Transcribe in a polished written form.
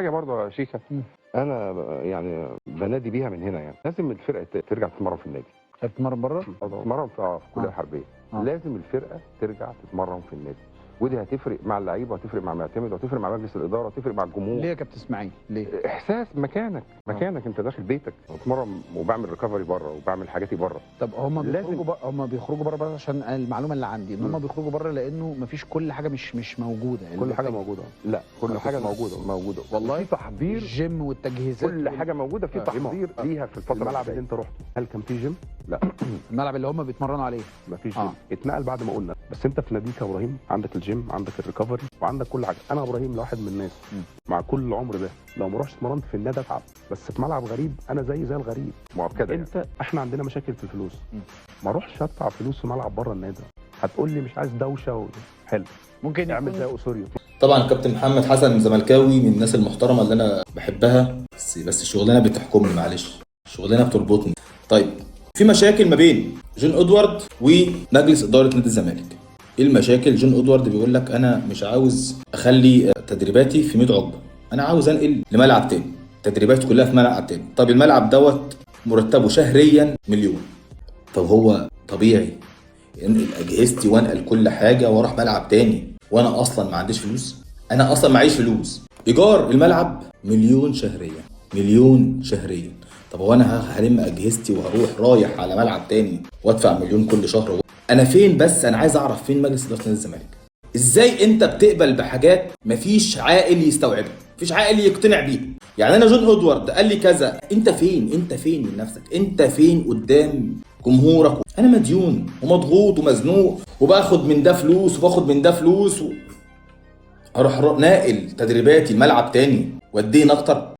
حاجه برضه يا شيكا، انا يعني بنادي بيها من هنا، يعني لازم الفرقه ترجع تتمرن في النادي. تتمرن بره؟ تتمرن في الكليه الحربيه. لازم الفرقه ترجع تتمرن في النادي، ودي هتفرق مع اللعيبه وهتفرق مع معتمد وهتفرق مع مجلس الاداره وهتفرق مع الجمهور. ليه يا كابتن اسماعيل؟ ليه؟ احساس مكانك انت داخل بيتك، بتمرن وبعمل ريكفري بره وبعمل حاجاتي بره. طب هم بيخرجوا بره بس عشان المعلومه اللي عندي ان هم بيخرجوا بره لانه مفيش كل حاجه مش موجوده. كل حاجه موجوده. لا، كل حاجه موجوده والله. في تحضير الجيم والتجهيزات كل حاجه موجوده، في تحضير ليها في الفتره. الملعب اللي انت رحته هل كان فيه جيم؟ لا. الملعب اللي هم بيتمرنوا عليه مفيش جيم. اتنقل بعد ما قلنا، بس انت في ناديك يا ابراهيم عندك الجيم، عندك الريكفري، وعندك كل حاجه. انا ابراهيم لواحد من الناس مع كل العمر ده لو ما رحتش اتمرنت في النادي اتعب، بس في ملعب غريب انا زي الغريب مؤكده. انت يعني. احنا عندنا مشاكل في الفلوس، ما اروحش ادفع فلوس في ملعب بره النادي. هتقول لي مش عايز دوشه حلو، ممكن يعمل زي اسوريو. طبعا كابتن محمد حسن زملكاوي من الناس المحترمه اللي انا بحبها، بس الشغلانه بتحكمني، معلش الشغلانه بتربطني. طيب في مشاكل ما بين جون ادوارد ومجلس اداره نادي الزمالك. ايه المشاكل؟ جون ادوارد بيقول لك انا مش عاوز اخلي تدريباتي في 100 عقبه، انا عاوز انقل لملعب تاني، تدريباتي كلها في ملعب تاني. طب الملعب دوت مرتبه شهريا مليون. طب هو طبيعي انقل اجهزتي وانقل كل حاجه واروح ملعب تاني وانا اصلا ما عنديش فلوس؟ انا اصلا معيش فلوس. ايجار الملعب مليون شهريا، مليون شهريا. طب هو انا هلم اجهزتي وهروح رايح على ملعب تاني وادفع مليون كل شهر؟ انا فين؟ بس انا عايز اعرف فين مجلس اداره نادي الزمالك؟ ازاي انت بتقبل بحاجات مفيش عاقل يستوعبها، مفيش عاقل يقتنع بيها؟ يعني انا جون ادوارد قال لي كذا، انت فين؟ انت فين من نفسك؟ انت فين قدام جمهورك؟ انا مديون ومضغوط ومزنوق وباخد من ده فلوس وباخد من ده فلوس اروح ناقل تدريباتي ملعب تاني وادين اكتر؟